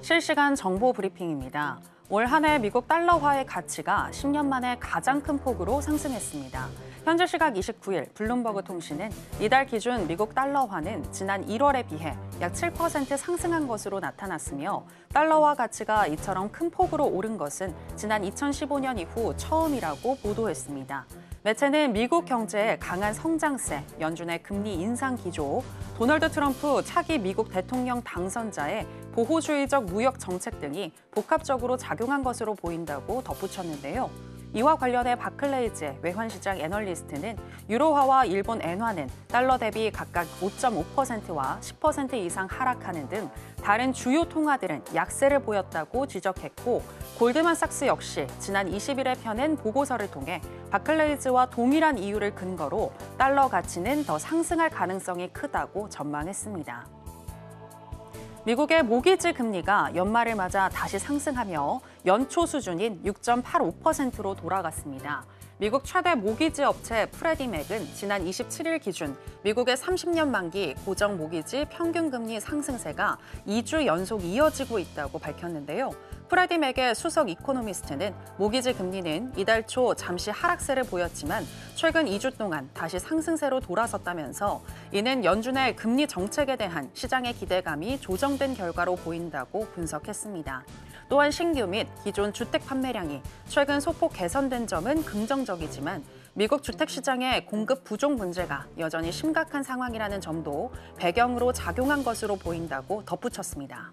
실시간 정보 브리핑입니다. 올 한 해 미국 달러화의 가치가 10년 만에 가장 큰 폭으로 상승했습니다. 현재 시각 29일 블룸버그 통신은 이달 기준 미국 달러화는 지난 1월에 비해 약 7% 상승한 것으로 나타났으며 달러화 가치가 이처럼 큰 폭으로 오른 것은 지난 2015년 이후 처음이라고 보도했습니다. 매체는 미국 경제의 강한 성장세, 연준의 금리 인상 기조, 도널드 트럼프 차기 미국 대통령 당선자의 보호주의적 무역 정책 등이 복합적으로 작용한 것으로 보인다고 덧붙였는데요. 이와 관련해 바클레이즈의 외환시장 애널리스트는 유로화와 일본 엔화는 달러 대비 각각 5.5%와 10% 이상 하락하는 등 다른 주요 통화들은 약세를 보였다고 지적했고 골드만삭스 역시 지난 20일에 펴낸 보고서를 통해 바클레이즈와 동일한 이유를 근거로 달러 가치는 더 상승할 가능성이 크다고 전망했습니다. 미국의 모기지 금리가 연말을 맞아 다시 상승하며 연초 수준인 6.85%로 돌아갔습니다. 미국 최대 모기지 업체 프레디맥은 지난 27일 기준 미국의 30년 만기 고정 모기지 평균 금리 상승세가 2주 연속 이어지고 있다고 밝혔는데요. 프레디맥의 수석 이코노미스트는 모기지 금리는 이달 초 잠시 하락세를 보였지만 최근 2주 동안 다시 상승세로 돌아섰다면서 이는 연준의 금리 정책에 대한 시장의 기대감이 조정된 결과로 보인다고 분석했습니다. 또한 신규 및 기존 주택 판매량이 최근 소폭 개선된 점은 긍정적이지만 미국 주택시장의 공급 부족 문제가 여전히 심각한 상황이라는 점도 배경으로 작용한 것으로 보인다고 덧붙였습니다.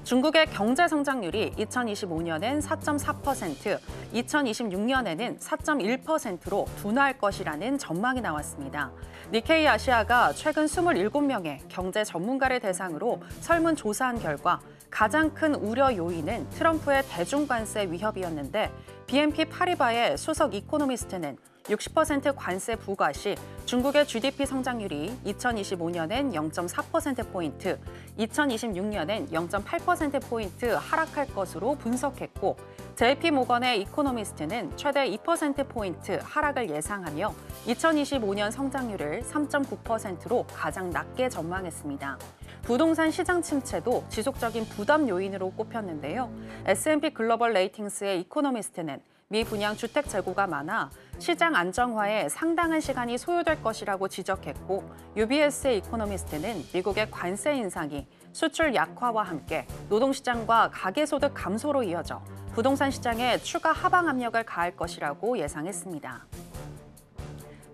중국의 경제 성장률이 2025년엔 4.4%, 2026년에는 4.1%로 둔화할 것이라는 전망이 나왔습니다. 니케이 아시아가 최근 27명의 경제 전문가를 대상으로 설문조사한 결과 가장 큰 우려 요인은 트럼프의 대중관세 위협이었는데 BNP 파리바의 수석 이코노미스트는 60% 관세 부과 시 중국의 GDP 성장률이 2025년엔 0.4%포인트, 2026년엔 0.8%포인트 하락할 것으로 분석했고 JP모건의 이코노미스트는 최대 2%포인트 하락을 예상하며 2025년 성장률을 3.9%로 가장 낮게 전망했습니다. 부동산 시장 침체도 지속적인 부담 요인으로 꼽혔는데요. S&P 글로벌 레이팅스의 이코노미스트는 미 분양 주택 재고가 많아 시장 안정화에 상당한 시간이 소요될 것이라고 지적했고 UBS의 이코노미스트는 미국의 관세 인상이 수출 약화와 함께 노동시장과 가계소득 감소로 이어져 부동산 시장에 추가 하방 압력을 가할 것이라고 예상했습니다.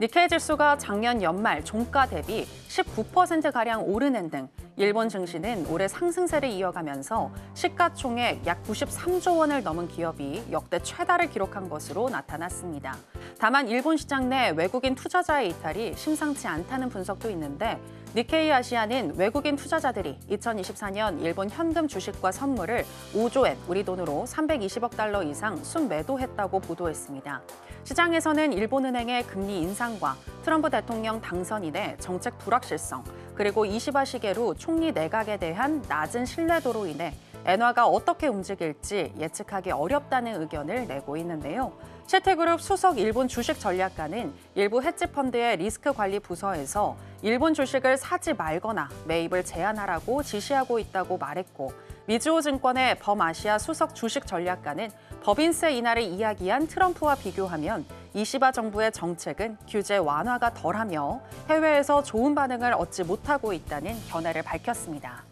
니케이 지수가 작년 연말 종가 대비 19%가량 오르는 등 일본 증시는 올해 상승세를 이어가면서 시가총액 약 93조 원을 넘은 기업이 역대 최다를 기록한 것으로 나타났습니다. 다만 일본 시장 내 외국인 투자자의 이탈이 심상치 않다는 분석도 있는데 니케이 아시아는 외국인 투자자들이 2024년 일본 현금 주식과 선물을 5조엔, 우리 돈으로 320억 달러 이상 순매도했다고 보도했습니다. 시장에서는 일본은행의 금리 인상과 트럼프 대통령 당선 이내 정책 불확실성, 그리고 이시바 시게루 총리 내각에 대한 낮은 신뢰도로 인해 엔화가 어떻게 움직일지 예측하기 어렵다는 의견을 내고 있는데요. 시티그룹 수석 일본 주식 전략가는 일부 헤지펀드의 리스크 관리 부서에서 일본 주식을 사지 말거나 매입을 제한하라고 지시하고 있다고 말했고 미즈호 증권의 범아시아 수석 주식 전략가는 법인세 인하를 이야기한 트럼프와 비교하면 이시바 정부의 정책은 규제 완화가 덜하며 해외에서 좋은 반응을 얻지 못하고 있다는 견해를 밝혔습니다.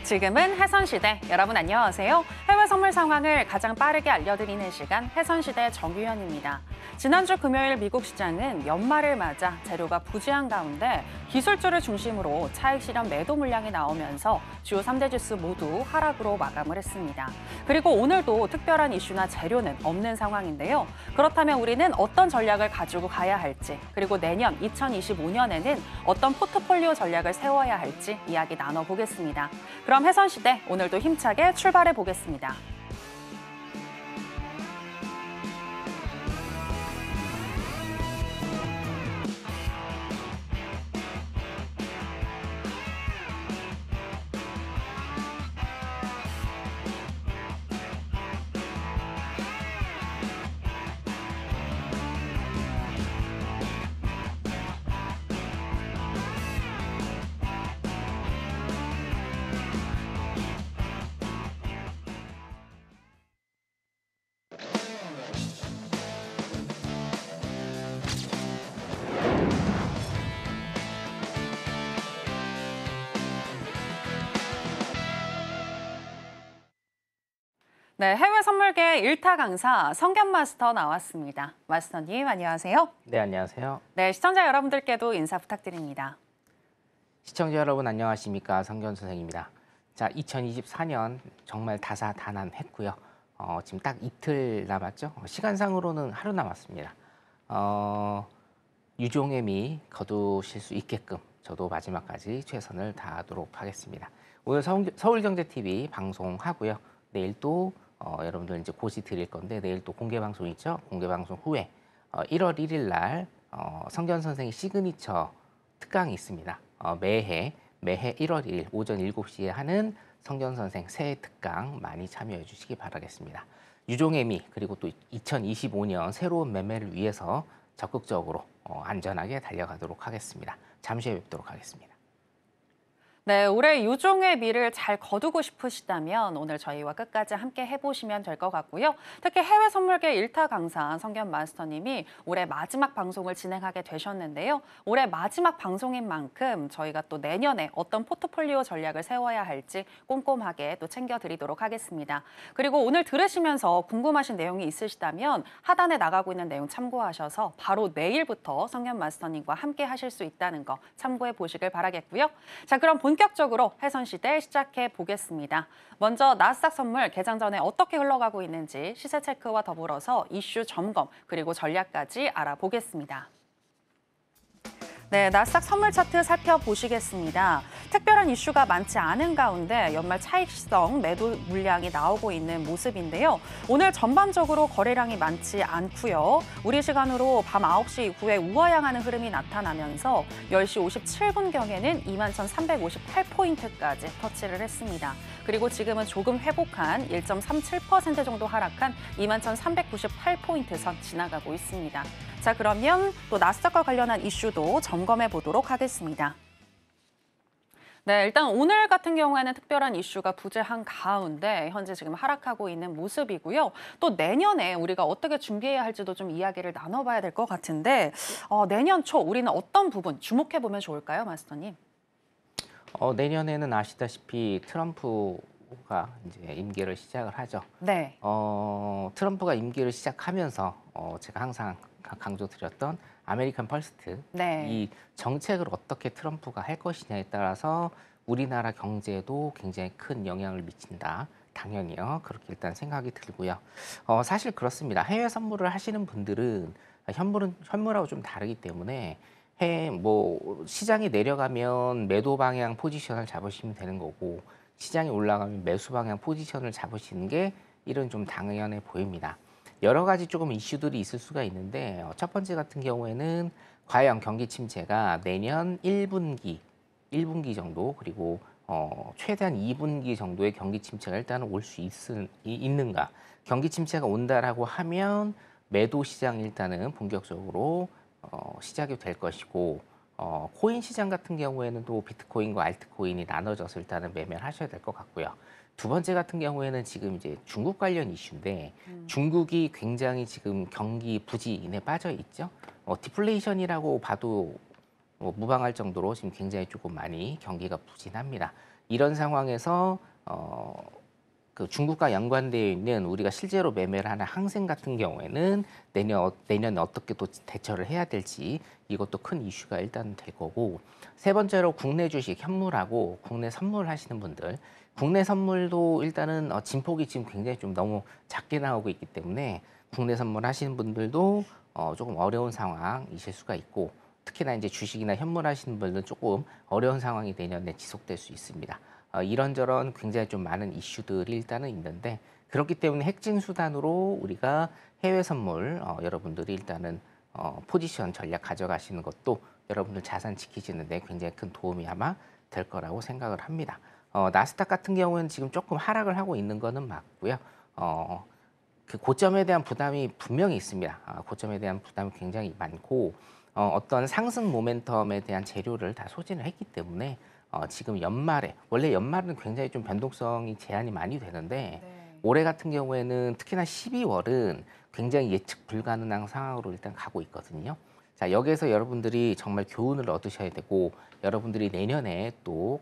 지금은 해선시대. 여러분 안녕하세요. 해외 선물 상황을 가장 빠르게 알려드리는 시간 해선시대 정유현입니다. 지난주 금요일 미국 시장은 연말을 맞아 재료가 부재한 가운데 기술주를 중심으로 차익 실현 매도 물량이 나오면서 주요 3대 지수 모두 하락으로 마감을 했습니다. 그리고 오늘도 특별한 이슈나 재료는 없는 상황인데요. 그렇다면 우리는 어떤 전략을 가지고 가야 할지, 그리고 내년 2025년에는 어떤 포트폴리오 전략을 세워야 할지 이야기 나눠보겠습니다. 그럼 해선시대 오늘도 힘차게 출발해 보겠습니다. 네, 해외 선물계 1타 강사 성견 마스터 나왔습니다. 마스터님, 안녕하세요. 네, 안녕하세요. 네, 시청자 여러분들께도 인사 부탁드립니다. 시청자 여러분 안녕하십니까? 성견 선생입니다. 자, 2024년 정말 다사다난했고요. 지금 딱 이틀 남았죠? 시간상으로는 하루 남았습니다. 유종의 미 거두실 수 있게끔 저도 마지막까지 최선을 다하도록 하겠습니다. 오늘 서울경제TV 방송하고요. 내일 또 여러분들 이제 고시 드릴 건데 내일 또 공개 방송 있죠? 공개 방송 후에 1월 1일 날 성견 선생의 시그니처 특강이 있습니다. 매해 1월 1일 오전 7시에 하는 성견 선생 새해 특강 많이 참여해 주시기 바라겠습니다. 유종의 미 그리고 또 2025년 새로운 매매를 위해서 적극적으로 안전하게 달려가도록 하겠습니다. 잠시 후에 뵙도록 하겠습니다. 네, 올해 유종의 미를 잘 거두고 싶으시다면 오늘 저희와 끝까지 함께 해보시면 될 것 같고요. 특히 해외 선물계 1타 강사 성견 마스터님이 올해 마지막 방송을 진행하게 되셨는데요. 올해 마지막 방송인 만큼 저희가 또 내년에 어떤 포트폴리오 전략을 세워야 할지 꼼꼼하게 또 챙겨드리도록 하겠습니다. 그리고 오늘 들으시면서 궁금하신 내용이 있으시다면 하단에 나가고 있는 내용 참고하셔서 바로 내일부터 성견 마스터님과 함께 하실 수 있다는 거 참고해 보시길 바라겠고요. 자, 그럼 본격적으로 해선시대 시작해 보겠습니다. 먼저 나스닥 선물 개장 전에 어떻게 흘러가고 있는지 시세 체크와 더불어서 이슈 점검 그리고 전략까지 알아보겠습니다. 네, 나스닥 선물 차트 살펴보시겠습니다. 특별한 이슈가 많지 않은 가운데 연말 차익성 매도 물량이 나오고 있는 모습인데요. 오늘 전반적으로 거래량이 많지 않고요. 우리 시간으로 밤 9시 이후에 우하향하는 흐름이 나타나면서 10시 57분경에는 21,358포인트까지 터치를 했습니다. 그리고 지금은 조금 회복한 1.37% 정도 하락한 21,398포인트 선 지나가고 있습니다. 자, 그러면 또 나스닥과 관련한 이슈도 점검해 보도록 하겠습니다. 네, 일단 오늘 같은 경우에는 특별한 이슈가 부재한 가운데 현재 지금 하락하고 있는 모습이고요. 또 내년에 우리가 어떻게 준비해야 할지도 좀 이야기를 나눠봐야 될 것 같은데 내년 초 우리는 어떤 부분 주목해 보면 좋을까요, 마스터님? 내년에는 아시다시피 트럼프가 이제 임기를 시작을 하죠. 네. 트럼프가 임기를 시작하면서 제가 항상 강조드렸던 아메리칸 퍼스트 네. 이 정책을 어떻게 트럼프가 할 것이냐에 따라서 우리나라 경제에도 굉장히 큰 영향을 미친다. 당연히요. 그렇게 일단 생각이 들고요. 사실 그렇습니다. 해외 선물을 하시는 분들은 현물하고 좀 다르기 때문에 시장이 내려가면 매도 방향 포지션을 잡으시면 되는 거고 시장이 올라가면 매수 방향 포지션을 잡으시는 게 이런 좀 당연해 보입니다. 여러 가지 조금 이슈들이 있을 수가 있는데 첫 번째 같은 경우에는 과연 경기 침체가 내년 1분기 정도 그리고 최대한 2분기 정도의 경기 침체가 일단은 올 수 있는가. 경기 침체가 온다라고 하면 매도 시장 일단은 본격적으로 시작이 될 것이고 코인 시장 같은 경우에는 또 비트코인과 알트코인이 나눠져서 일단은 매매를 하셔야 될 것 같고요. 두 번째 같은 경우에는 지금 이제 중국 관련 이슈인데 중국이 굉장히 지금 경기 부진에 빠져 있죠. 디플레이션이라고 봐도 무방할 정도로 지금 굉장히 조금 많이 경기가 부진합니다. 이런 상황에서 그 중국과 연관되어 있는 우리가 실제로 매매를 하는 항생 같은 경우에는 내년에 어떻게 또 대처를 해야 될지 이것도 큰 이슈가 일단 될 거고 세 번째로 국내 주식 현물하고 국내 선물 하시는 분들 국내 선물도 일단은 진폭이 지금 굉장히 좀 너무 작게 나오고 있기 때문에 국내 선물 하시는 분들도 조금 어려운 상황이실 수가 있고 특히나 이제 주식이나 현물 하시는 분들은 조금 어려운 상황이 내년에 지속될 수 있습니다. 이런저런 굉장히 좀 많은 이슈들이 일단은 있는데 그렇기 때문에 핵심 수단으로 우리가 해외 선물 여러분들이 일단은 포지션 전략 가져가시는 것도 여러분들 자산 지키시는데 굉장히 큰 도움이 아마 될 거라고 생각을 합니다. 나스닥 같은 경우는 지금 조금 하락을 하고 있는 거는 맞고요. 그 고점에 대한 부담이 분명히 있습니다. 고점에 대한 부담이 굉장히 많고 어떤 상승 모멘텀에 대한 재료를 다 소진을 했기 때문에 지금 연말에 원래 연말은 굉장히 좀 변동성이 제한이 많이 되는데 올해 같은 경우에는 특히나 12월은 굉장히 예측 불가능한 상황으로 일단 가고 있거든요. 자, 여기에서 여러분들이 정말 교훈을 얻으셔야 되고 여러분들이 내년에 또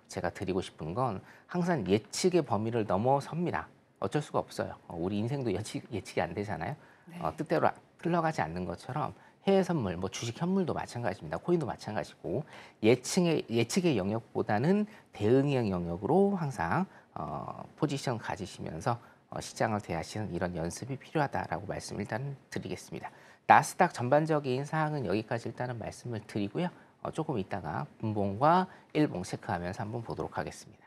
제가 드리고 싶은 건 항상 예측의 범위를 넘어섭니다. 어쩔 수가 없어요. 우리 인생도 예측이 안 되잖아요. 네. 뜻대로 흘러가지 않는 것처럼 해외 선물, 뭐 주식 현물도 마찬가지입니다. 코인도 마찬가지고 예측의 영역보다는 대응의 영역으로 항상 포지션 가지시면서 시장을 대하시는 이런 연습이 필요하다라고 말씀 일단 드리겠습니다. 나스닥 전반적인 사항은 여기까지 일단은 말씀을 드리고요. 조금 이따가 분봉과 일봉 체크하면서 한번 보도록 하겠습니다.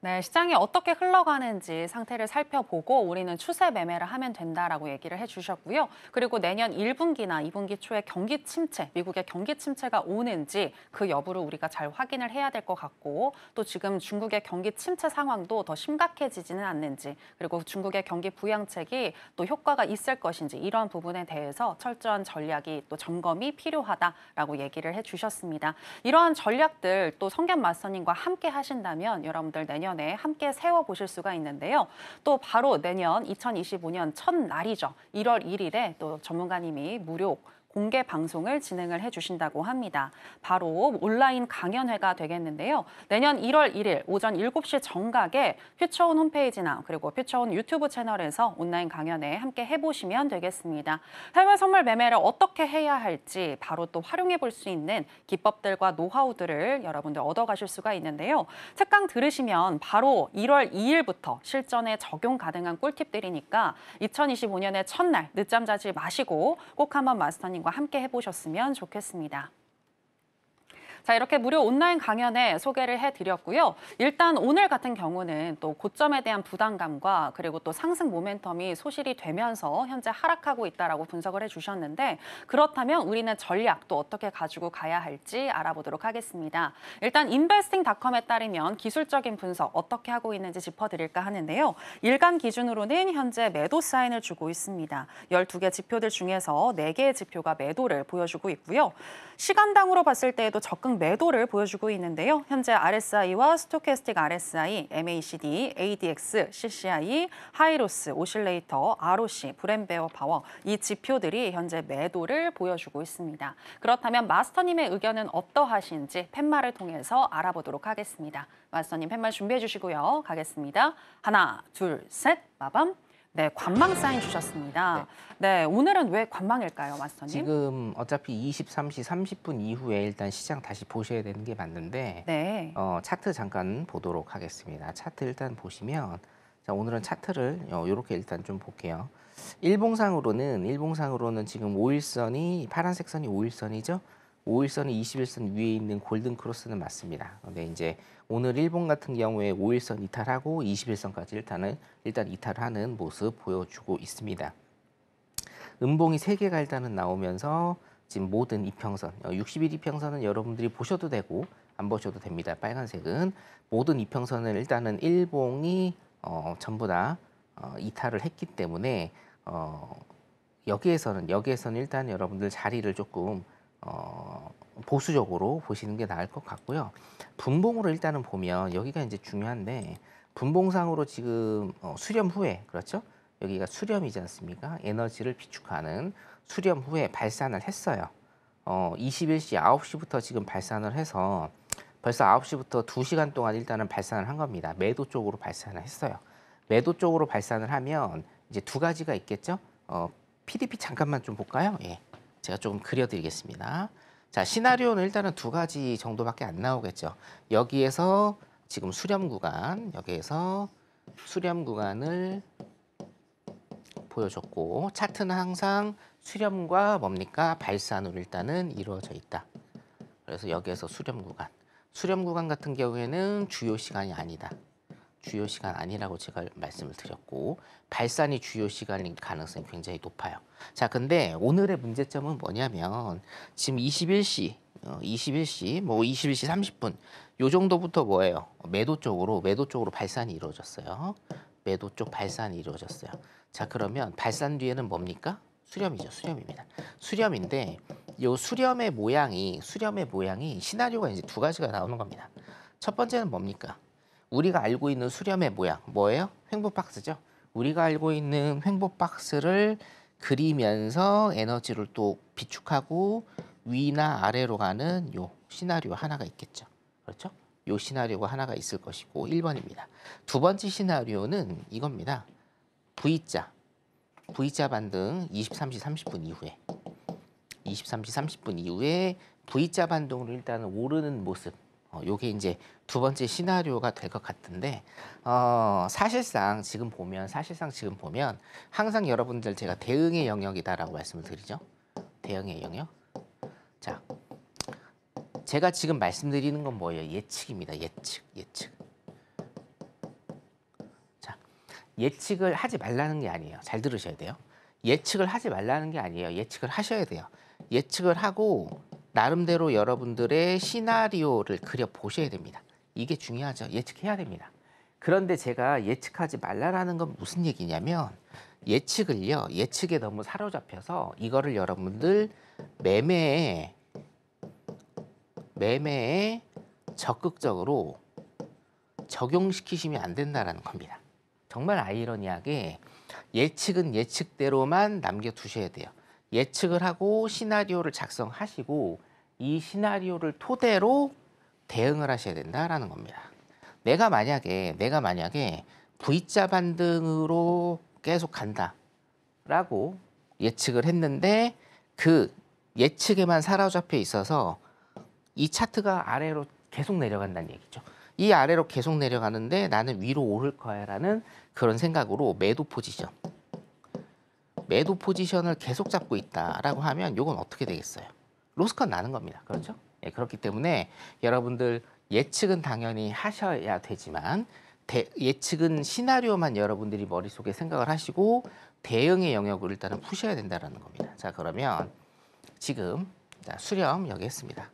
네, 시장이 어떻게 흘러가는지 상태를 살펴보고 우리는 추세 매매를 하면 된다라고 얘기를 해주셨고요. 그리고 내년 1분기나 2분기 초에 경기 침체, 미국의 경기 침체가 오는지 그 여부를 우리가 잘 확인을 해야 될 것 같고 또 지금 중국의 경기 침체 상황도 더 심각해지지는 않는지 그리고 중국의 경기 부양책이 또 효과가 있을 것인지 이런 부분에 대해서 철저한 전략이 또 점검이 필요하다라고 얘기를 해주셨습니다. 이러한 전략들 또 성견 마스터님과 함께 하신다면 여러분들 내년에 함께 세워보실 수가 있는데요. 또 바로 내년 2025년 첫날이죠. 1월 1일에 또 전문가님이 무료 공개 방송을 진행을 해주신다고 합니다. 바로 온라인 강연회가 되겠는데요. 내년 1월 1일 오전 7시 정각에 퓨처온 홈페이지나 그리고 퓨처온 유튜브 채널에서 온라인 강연회 함께 해보시면 되겠습니다. 해외 선물 매매를 어떻게 해야 할지 바로 또 활용해 볼 수 있는 기법들과 노하우들을 여러분들 얻어가실 수가 있는데요. 특강 들으시면 바로 1월 2일부터 실전에 적용 가능한 꿀팁들이니까 2025년의 첫날 늦잠 자지 마시고 꼭 한번 마스터님 과 함께 해보셨으면 좋겠습니다. 자, 이렇게 무료 온라인 강연에 소개를 해드렸고요. 일단 오늘 같은 경우는 또 고점에 대한 부담감과 그리고 또 상승 모멘텀이 소실이 되면서 현재 하락하고 있다라고 분석을 해주셨는데 그렇다면 우리는 전략 또 어떻게 가지고 가야 할지 알아보도록 하겠습니다. 일단 investing.com에 따르면 기술적인 분석 어떻게 하고 있는지 짚어드릴까 하는데요. 일간 기준으로는 현재 매도 사인을 주고 있습니다. 12개 지표들 중에서 4개의 지표가 매도를 보여주고 있고요. 시간당으로 봤을 때에도 적극 매도를 보여주고 있는데요. 현재 RSI와 스토캐스틱 RSI, MACD, ADX, CCI, 하이로스, 오실레이터, ROC, 브랜베어 파워 이 지표들이 현재 매도를 보여주고 있습니다. 그렇다면 마스터님의 의견은 어떠하신지 팻말을 통해서 알아보도록 하겠습니다. 마스터님 팻말 준비해 주시고요. 가겠습니다. 하나, 둘, 셋, 빠밤. 네, 관망 사인 주셨습니다. 네, 오늘은 왜 관망일까요, 마스터님? 지금 어차피 23시 30분 이후에 일단 시장 다시 보셔야 되는 게 맞는데 네. 차트 잠깐 보도록 하겠습니다. 차트 일단 보시면 자, 오늘은 차트를 이렇게 일단 좀 볼게요. 일봉상으로는 지금 5일선이 파란색 선이 5일선이죠. 5일선이 21선 위에 있는 골든 크로스는 맞습니다. 근데 이제 오늘 일본 같은 경우에 5일선 이탈하고 21선까지 일단 이탈하는 모습 보여주고 있습니다. 음봉이 3개가 일단은 나오면서 지금 모든 이평선, 60일 이평선은 여러분들이 보셔도 되고 안 보셔도 됩니다. 빨간색은 모든 이평선을 일단은 일봉이 전부 다 이탈을 했기 때문에 여기에서는 일단 여러분들 자리를 조금 보수적으로 보시는 게 나을 것 같고요. 분봉으로 일단은 보면 여기가 이제 중요한데 분봉상으로 지금 수렴 후에 그렇죠? 여기가 수렴이지 않습니까? 에너지를 비축하는 수렴 후에 발산을 했어요. 21시 9시부터 지금 발산을 해서 벌써 9시부터 2시간 동안 일단은 발산을 한 겁니다. 매도 쪽으로 발산을 했어요. 매도 쪽으로 발산을 하면 이제 두 가지가 있겠죠? PDP 잠깐만 좀 볼까요? 예. 제가 조금 그려드리겠습니다. 자, 시나리오는 일단은 두 가지 정도밖에 안 나오겠죠. 여기에서 지금 수렴 구간을 보여줬고 차트는 항상 수렴과 뭡니까? 발산으로 일단은 이루어져 있다. 그래서 여기에서 수렴 구간 같은 경우에는 주요 시간이 아니다. 주요 시간 아니라고 제가 말씀을 드렸고 발산이 주요 시간일 가능성이 굉장히 높아요. 자, 근데 오늘의 문제점은 뭐냐면 지금 21시 뭐 21시 30분 요 정도부터 뭐예요? 매도 쪽으로 발산이 이루어졌어요. 매도 쪽 발산이 이루어졌어요. 자, 그러면 발산 뒤에는 뭡니까? 수렴입니다. 수렴인데 요 수렴의 모양이 시나리오가 이제 두 가지가 나오는 겁니다. 첫 번째는 뭡니까? 우리가 알고 있는 수렴의 모양 뭐예요? 횡보박스죠. 우리가 알고 있는 횡보박스를 그리면서 에너지를 또 비축하고 위나 아래로 가는 요 시나리오 하나가 있겠죠. 그렇죠? 요 시나리오가 하나가 있을 것이고 1번입니다. 두 번째 시나리오는 이겁니다. V자 반등 23시 30분 이후에 23시 30분 이후에 V자 반등으로 일단은 오르는 모습. 요게 이제 두 번째 시나리오가 될 것 같은데 사실상 지금 보면 항상 여러분들 제가 대응의 영역이다라고 말씀을 드리죠. 대응의 영역. 자, 제가 지금 말씀드리는 건 뭐예요? 예측입니다. 예측. 자, 예측을 하지 말라는 게 아니에요. 잘 들으셔야 돼요. 예측을 하지 말라는 게 아니에요. 예측을 하셔야 돼요. 예측을 하고 나름대로 여러분들의 시나리오를 그려 보셔야 됩니다. 이게 중요하죠. 예측해야 됩니다. 그런데 제가 예측하지 말라라는 건 무슨 얘기냐면 예측에 너무 사로잡혀서 이거를 여러분들 매매에 적극적으로 적용시키시면 안 된다라는 겁니다. 정말 아이러니하게 예측은 예측대로만 남겨두셔야 돼요. 예측을 하고 시나리오를 작성하시고 이 시나리오를 토대로 대응을 하셔야 된다라는 겁니다. 내가 만약에 V자 반등으로 계속 간다라고 예측을 했는데 그 예측에만 사로잡혀 있어서 이 차트가 아래로 계속 내려간다는 얘기죠. 이 아래로 계속 내려가는데 나는 위로 오를 거야라는 그런 생각으로 매도 포지션을 계속 잡고 있다라고 하면 이건 어떻게 되겠어요? 로스컷 나는 겁니다. 그렇죠? 예, 그렇기 때문에 여러분들 예측은 당연히 하셔야 되지만 예측은 시나리오만 여러분들이 머릿속에 생각을 하시고 대응의 영역을 일단은 푸셔야 된다는 겁니다. 자, 그러면 지금 수렴 여기 했습니다.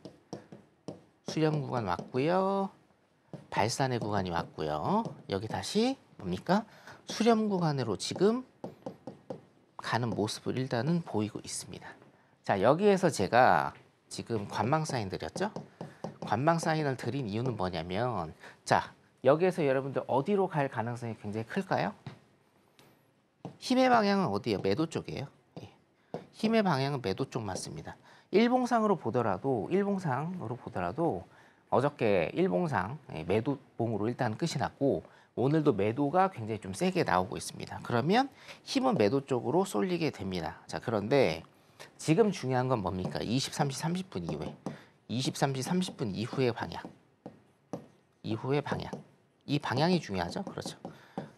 수렴 구간 왔고요. 발산의 구간이 왔고요. 여기 다시 뭡니까? 수렴 구간으로 지금 가는 모습을 일단은 보이고 있습니다. 자, 여기에서 제가 지금 관망 사인 드렸죠? 관망 사인을 드린 이유는 뭐냐면 자, 여기에서 여러분들 어디로 갈 가능성이 굉장히 클까요? 힘의 방향은 어디예요? 매도 쪽이에요. 예. 힘의 방향은 매도 쪽 맞습니다. 일봉상으로 보더라도 어저께 일봉상 매도봉으로 일단 끝이 났고 오늘도 매도가 굉장히 좀 세게 나오고 있습니다. 그러면 힘은 매도 쪽으로 쏠리게 됩니다. 자, 그런데 지금 중요한 건 뭡니까? 23시 30분 이후에 23시 30분 이후의 방향. 이 방향이 중요하죠. 그렇죠.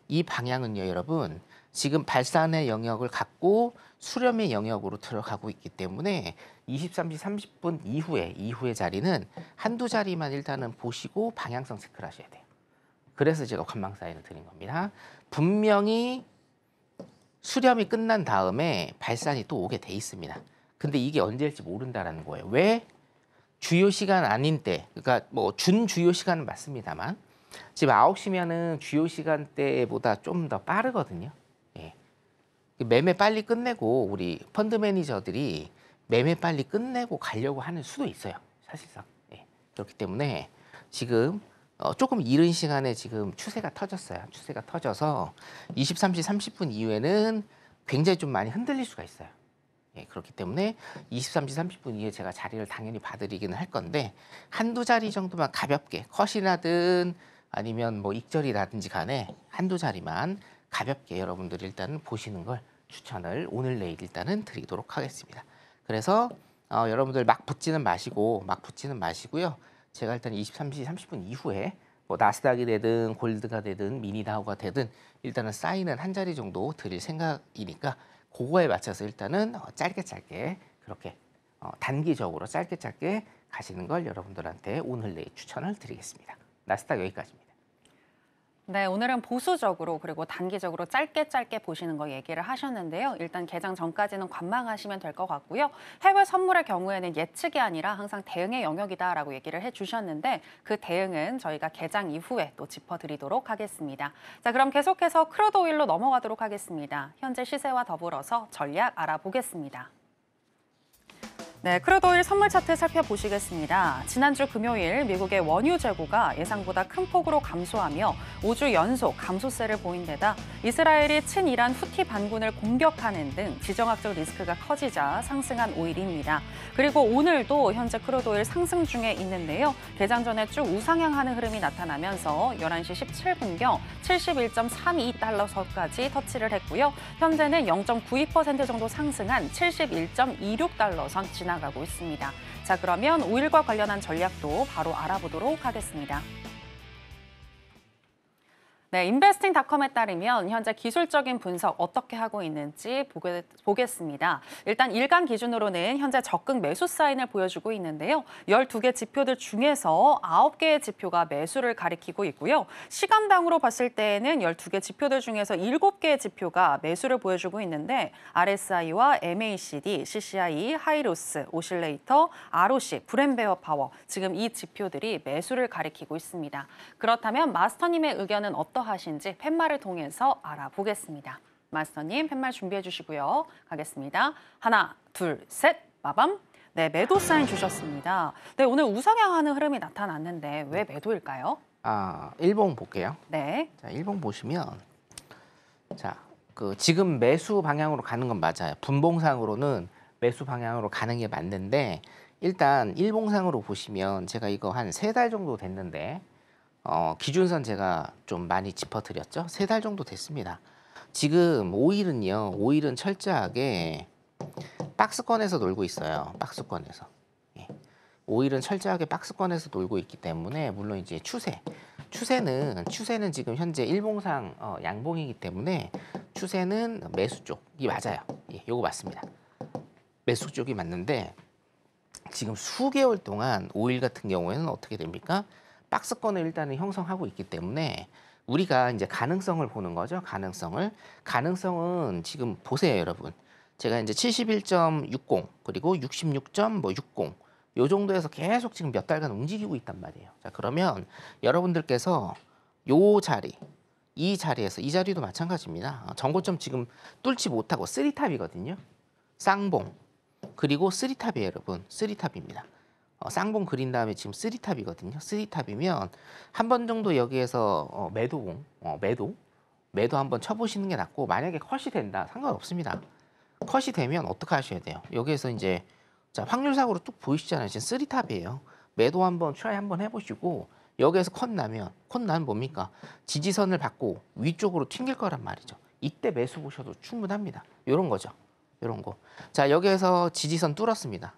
이 방향은요, 여러분. 지금 발산의 영역을 갖고 수렴의 영역으로 들어가고 있기 때문에 23시 30분 이후의 자리는 한두 자리만 일단은 보시고 방향성 체크를 하셔야 돼요. 그래서 제가 관망 사인을 드린 겁니다. 분명히 수렴이 끝난 다음에 발산이 또 오게 돼 있습니다. 근데 이게 언제일지 모른다라는 거예요. 왜? 주요 시간 아닌 때, 그러니까 뭐 준주요 시간은 맞습니다만 지금 9시면은 주요 시간대보다 좀 더 빠르거든요. 예. 매매 빨리 끝내고 우리 펀드 매니저들이 매매 빨리 끝내고 가려고 하는 수도 있어요. 사실상. 예. 그렇기 때문에 지금 조금 이른 시간에 지금 추세가 터졌어요. 추세가 터져서 23시 30분 이후에는 굉장히 좀 많이 흔들릴 수가 있어요. 예, 그렇기 때문에 23시 30분 이후에 제가 자리를 당연히 봐드리기는 할 건데 한두 자리 정도만 가볍게 컷이라든 아니면 뭐 익절이라든지 간에 한두 자리만 가볍게 여러분들이 일단은 보시는 걸 추천을 오늘 내일 일단은 드리도록 하겠습니다. 그래서 여러분들 막 붙지는 마시고요. 제가 일단 23시 30분 이후에 뭐 나스닥이 되든 골드가 되든 미니다우가 되든 일단은 사인은 한 자리 정도 드릴 생각이니까 그거에 맞춰서 일단은 짧게 그렇게 단기적으로 짧게 가시는 걸 여러분들한테 오늘 내일 추천을 드리겠습니다. 나스닥 여기까지입니다. 네, 오늘은 보수적으로 그리고 단기적으로 짧게 보시는 거 얘기를 하셨는데요. 일단 개장 전까지는 관망하시면 될 것 같고요. 해외 선물의 경우에는 예측이 아니라 항상 대응의 영역이다라고 얘기를 해주셨는데 그 대응은 저희가 개장 이후에 또 짚어드리도록 하겠습니다. 자, 그럼 계속해서 크루드 오일로 넘어가도록 하겠습니다. 현재 시세와 더불어서 전략 알아보겠습니다. 네, 크루드오일 선물 차트 살펴보시겠습니다. 지난주 금요일 미국의 원유 재고가 예상보다 큰 폭으로 감소하며 5주 연속 감소세를 보인 데다 이스라엘이 친이란 후티 반군을 공격하는 등 지정학적 리스크가 커지자 상승한 오일입니다. 그리고 오늘도 현재 크루드오일 상승 중에 있는데요. 개장 전에 쭉 우상향하는 흐름이 나타나면서 11시 17분경 71.32달러 선까지 터치를 했고요. 현재는 0.92% 정도 상승한 71.26달러 선 지나가고 있습니다. 자, 그러면 오일과 관련한 전략도 바로 알아보도록 하겠습니다. 네, 인베스팅닷컴에 따르면 현재 기술적인 분석 어떻게 하고 있는지 보겠습니다. 일단 일간 기준으로는 현재 적극 매수 사인을 보여주고 있는데요. 12개 지표들 중에서 9개의 지표가 매수를 가리키고 있고요. 시간당으로 봤을 때에는 12개 지표들 중에서 7개의 지표가 매수를 보여주고 있는데 RSI와 MACD, CCI, 하이로스, 오실레이터, ROC, 브랜베어 파워 지금 이 지표들이 매수를 가리키고 있습니다. 그렇다면 마스터님의 의견은 어떠하신지 팻말을 통해서 알아보겠습니다. 마스터님 팻말 준비해 주시고요. 가겠습니다. 하나, 둘, 셋, 빠밤. 네, 매도 사인 주셨습니다. 네, 오늘 우상향하는 흐름이 나타났는데 왜 매도일까요? 일봉 볼게요. 네. 자, 일봉 보시면 자, 지금 매수 방향으로 가는 건 맞아요. 분봉상으로는 매수 방향으로 가는 게 맞는데 일단 일봉상으로 보시면 제가 이거 한 3달 정도 됐는데 기준선 제가 좀 많이 짚어드렸죠. 3달 정도 됐습니다. 지금 오일은 철저하게 박스권에서 놀고 있어요. 박스권에서. 예. 오일은 철저하게 박스권에서 놀고 있기 때문에 물론 이제 추세는 지금 현재 일봉상 양봉이기 때문에 추세는 매수 쪽이 맞아요. 예, 요거 맞습니다. 매수 쪽이 맞는데 지금 수개월 동안 오일 같은 경우에는 어떻게 됩니까? 박스권을 일단은 형성하고 있기 때문에 우리가 이제 가능성을 보는 거죠. 가능성은 지금 보세요, 여러분. 제가 이제 71.60 그리고 66.60 요 정도에서 계속 지금 몇 달간 움직이고 있단 말이에요. 자, 그러면 여러분들께서 요 자리, 이 자리도 마찬가지입니다. 전고점 지금 뚫지 못하고 3탑이거든요. 쌍봉 그리고 3탑이에요, 여러분. 3탑입니다. 쌍봉 그린 다음에 지금 3탑이거든요. 3탑이면 한 번 정도 여기에서 매도 한번 쳐보시는 게 낫고 만약에 컷이 된다 상관없습니다. 컷이 되면 어떻게 하셔야 돼요? 여기에서 이제 자, 확률상으로 뚝 보이시잖아요. 지금 3탑이에요. 매도 한번 트라이 한번 해보시고 여기에서 컷 나면 뭡니까? 지지선을 받고 위쪽으로 튕길 거란 말이죠. 이때 매수 보셔도 충분합니다. 이런 거죠. 이런 거. 자, 여기에서 지지선 뚫었습니다.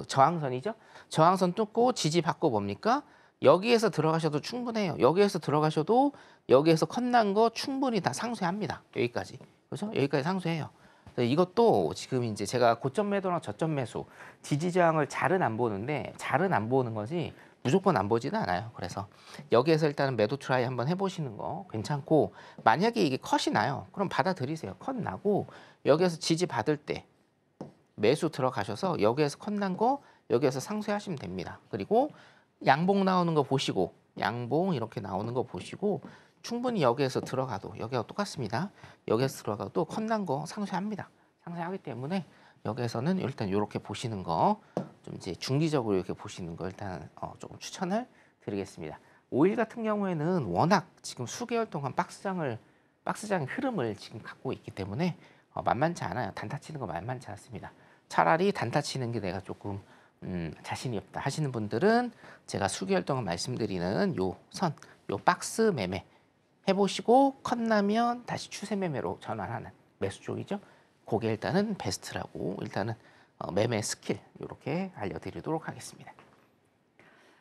저항선이죠. 저항선 뚫고 지지 받고 뭡니까? 여기에서 들어가셔도 충분해요. 여기에서 들어가셔도 여기에서 컷난 거 충분히 다 상쇄합니다. 여기까지. 그렇죠? 여기까지 상쇄해요. 이것도 지금 이제 제가 고점 매도랑 저점 매수, 지지 저항을 잘은 안 보는데 잘은 안 보는 거지 무조건 안 보지는 않아요. 그래서 여기에서 일단은 매도 트라이 한번 해보시는 거 괜찮고 만약에 이게 컷이 나요. 그럼 받아들이세요. 컷 나고 여기에서 지지 받을 때 매수 들어가셔서 여기에서 컷 난 거 여기에서 상쇄하시면 됩니다. 그리고 양봉 나오는 거 보시고 양봉 이렇게 나오는 거 보시고 충분히 여기에서 들어가도 여기가 똑같습니다. 여기에서 들어가도 컷 난 거 상쇄합니다. 상쇄하기 때문에 여기에서는 일단 이렇게 보시는 거 좀 이제 중기적으로 이렇게 보시는 거 일단 조금 추천을 드리겠습니다. 오일 같은 경우에는 워낙 지금 수개월 동안 박스장의 흐름을 지금 갖고 있기 때문에 만만치 않아요. 단타 치는 거 만만치 않습니다. 차라리 단타 치는 게 내가 조금 자신이 없다 하시는 분들은 제가 수개월 동안 말씀드리는 요 박스 매매 해보시고 컷 나면 다시 추세 매매로 전환하는 매수 쪽이죠. 그게 일단은 베스트라고 일단은 매매 스킬 이렇게 알려드리도록 하겠습니다.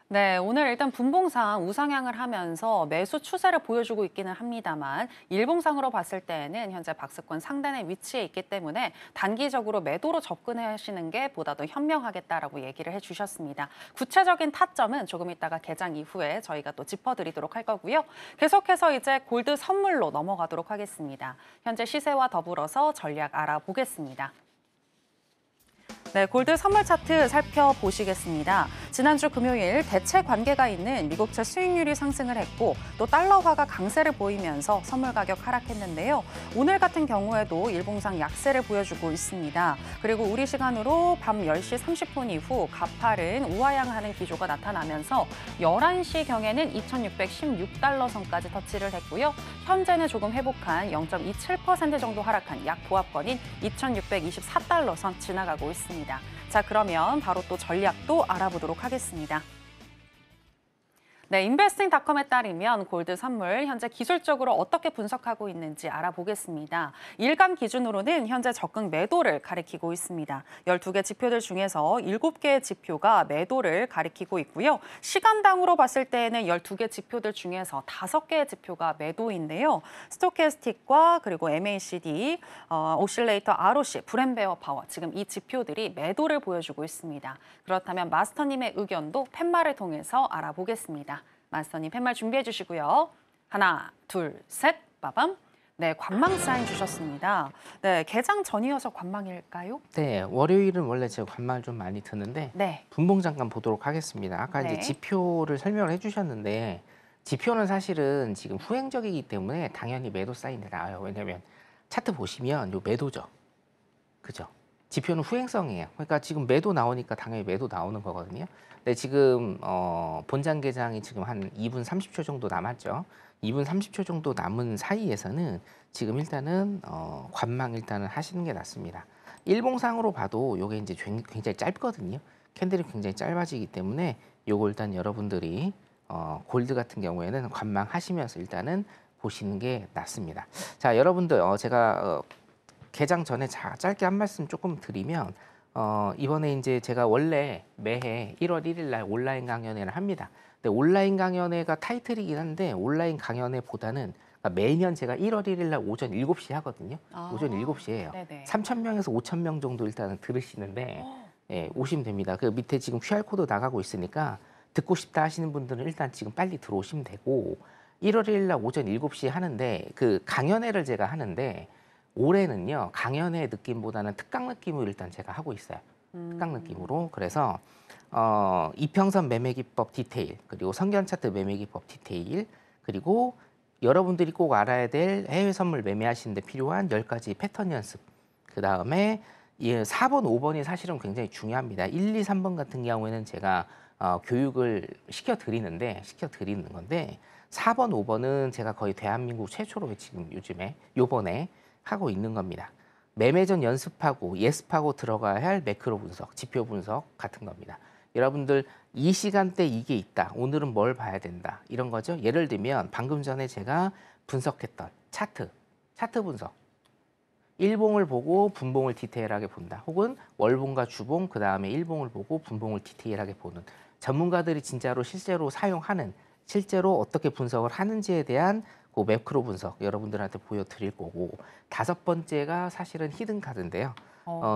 네, 오늘 일단 분봉상 우상향을 하면서 매수 추세를 보여주고 있기는 합니다만 일봉상으로 봤을 때에는 현재 박스권 상단에 위치해 있기 때문에 단기적으로 매도로 접근하시는 게 보다 더 현명하겠다라고 얘기를 해주셨습니다. 구체적인 타점은 조금 이따가 개장 이후에 저희가 또 짚어드리도록 할 거고요. 계속해서 이제 골드 선물로 넘어가도록 하겠습니다. 현재 시세와 더불어서 전략 알아보겠습니다. 네, 골드 선물 차트 살펴보시겠습니다. 지난주 금요일 대체 관계가 있는 미국채 수익률이 상승을 했고 또 달러화가 강세를 보이면서 선물 가격 하락했는데요. 오늘 같은 경우에도 일봉상 약세를 보여주고 있습니다. 그리고 우리 시간으로 밤 10시 30분 이후 가파른 우하향하는 기조가 나타나면서 11시경에는 2,616달러 선까지 터치를 했고요. 현재는 조금 회복한 0.27% 정도 하락한 약 보합권인 2,624달러 선 지나가고 있습니다. 자, 그러면 바로 또 전략도 알아보도록 하겠습니다. 네, 인베스팅닷컴에 따르면 골드 선물 현재 기술적으로 어떻게 분석하고 있는지 알아보겠습니다. 일간 기준으로는 현재 적극 매도를 가리키고 있습니다. 12개 지표들 중에서 7개의 지표가 매도를 가리키고 있고요. 시간당으로 봤을 때에는 12개 지표들 중에서 5개의 지표가 매도인데요. 스토캐스틱과 그리고 MACD, 오실레이터 ROC, 브랜베어 파워 지금 이 지표들이 매도를 보여주고 있습니다. 그렇다면 마스터님의 의견도 팻말을 통해서 알아보겠습니다. 마스터님 팻말 준비해 주시고요. 하나, 둘, 셋, 빠밤. 네, 관망 사인 주셨습니다. 네, 개장 전이어서 관망일까요? 네, 월요일은 원래 제가 관망을 좀 많이 드는데 네. 분봉 잠깐 보도록 하겠습니다. 아까 네. 이제 지표를 설명을 해주셨는데 지표는 사실은 지금 후행적이기 때문에 당연히 매도 사인이 나와요. 왜냐하면 차트 보시면 요 매도죠. 그죠? 지표는 후행성이에요. 그러니까 지금 매도 나오니까 당연히 매도 나오는 거거든요. 근데 지금 본장 개장이 지금 한 2분 30초 정도 남았죠. 2분 30초 정도 남은 사이에서는 지금 일단은 관망 일단은 하시는 게 낫습니다. 일봉상으로 봐도 요게 이제 굉장히 짧거든요. 캔들이 굉장히 짧아지기 때문에 요거 일단 여러분들이 골드 같은 경우에는 관망하시면서 일단은 보시는 게 낫습니다. 자, 여러분들 제가 개장 전에 짧게 한 말씀 조금 드리면 이번에 이제 제가 원래 매해 1월 1일 날 온라인 강연회를 합니다. 근데 온라인 강연회가 타이틀이긴 한데 온라인 강연회보다는 매년 제가 1월 1일 날 오전 7시에 하거든요. 오전 7시에 해요. 3,000명에서 5,000명 정도 일단은 들으시는데 예, 오시면 됩니다. 그 밑에 지금 QR코드 나가고 있으니까 듣고 싶다 하시는 분들은 일단 지금 빨리 들어오시면 되고 1월 1일 날 오전 7시에 하는데 그 강연회를 제가 하는데 올해는요 강연회 느낌보다는 특강 느낌으로 일단 제가 하고 있어요. 특강 느낌으로. 그래서 이평선 매매 기법 디테일, 그리고 선견 차트 매매 기법 디테일, 그리고 여러분들이 꼭 알아야 될 해외 선물 매매하시는데 필요한 10가지 패턴 연습. 그 다음에 4번, 5번이 사실은 굉장히 중요합니다. 1, 2, 3번 같은 경우에는 제가 교육을 시켜 드리는 건데 4번, 5번은 제가 거의 대한민국 최초로 지금 요번에 하고 있는 겁니다. 매매 전 연습하고 예습하고 들어가야 할 매크로 분석, 지표 분석 같은 겁니다. 여러분들 이 시간대 이게 있다. 오늘은 뭘 봐야 된다. 이런 거죠. 예를 들면 방금 전에 제가 분석했던 차트 분석. 일봉을 보고 분봉을 디테일하게 본다. 혹은 월봉과 주봉, 그 다음에 일봉을 보고 분봉을 디테일하게 보는 전문가들이 진짜로 실제로 사용하는 실제로 어떻게 분석을 하는지에 대한 그 매크로 분석 여러분들한테 보여드릴 거고 5번째가 사실은 히든 카드인데요.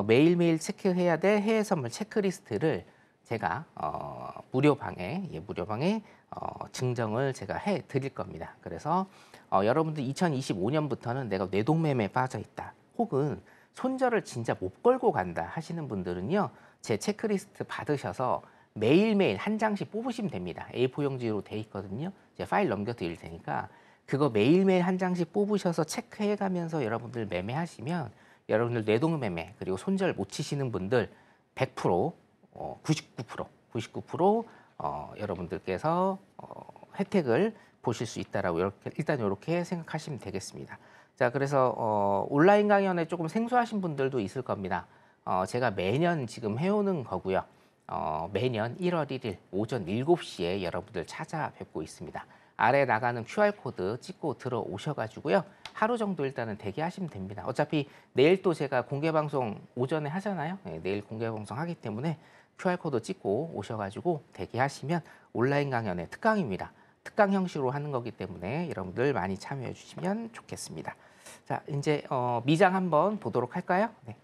매일매일 체크해야 될 해외 선물 체크리스트를 제가 무료방에 증정을 제가 해 드릴 겁니다. 그래서 여러분들 2025년부터는 내가 뇌동매매에 빠져 있다. 혹은 손절을 진짜 못 걸고 간다 하시는 분들은요. 제 체크리스트 받으셔서 매일매일 한 장씩 뽑으시면 됩니다. A4 용지로 돼 있거든요. 제가 파일 넘겨드릴 테니까 그거 매일매일 한 장씩 뽑으셔서 체크해가면서 여러분들 매매하시면 여러분들 뇌동매매 그리고 손절 못 치시는 분들 100%, 99% 여러분들께서 혜택을 보실 수 있다라고 일단 이렇게 생각하시면 되겠습니다. 자, 그래서 온라인 강연에 조금 생소하신 분들도 있을 겁니다. 제가 매년 지금 해오는 거고요. 매년 1월 1일 오전 7시에 여러분들 찾아뵙고 있습니다. 아래 나가는 QR코드 찍고 들어오셔가지고요. 하루 정도 일단은 대기하시면 됩니다. 어차피 내일 또 제가 공개방송 오전에 하잖아요. 네, 내일 공개방송 하기 때문에 QR코드 찍고 오셔가지고 대기하시면 온라인 강연의 특강입니다. 특강 형식으로 하는 거기 때문에 여러분들 많이 참여해 주시면 좋겠습니다. 자, 이제 미장 한번 보도록 할까요? 네.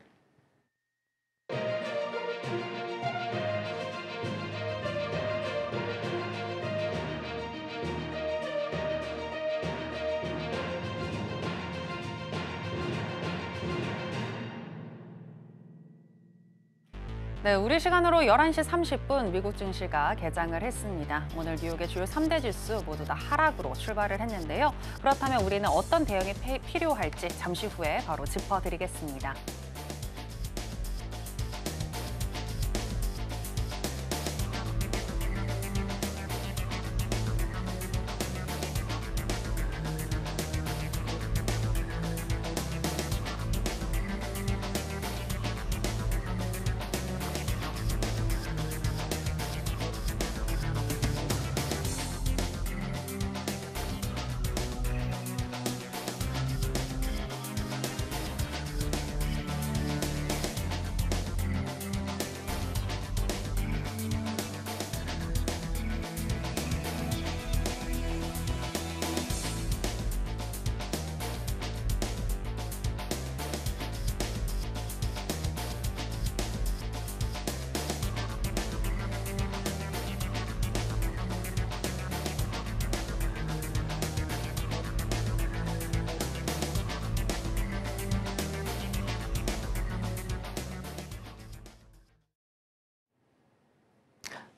네, 우리 시간으로 11시 30분 미국 증시가 개장을 했습니다. 오늘 뉴욕의 주요 3대 지수 모두 다 하락으로 출발을 했는데요. 그렇다면 우리는 어떤 대응이 필요할지 잠시 후에 바로 짚어드리겠습니다.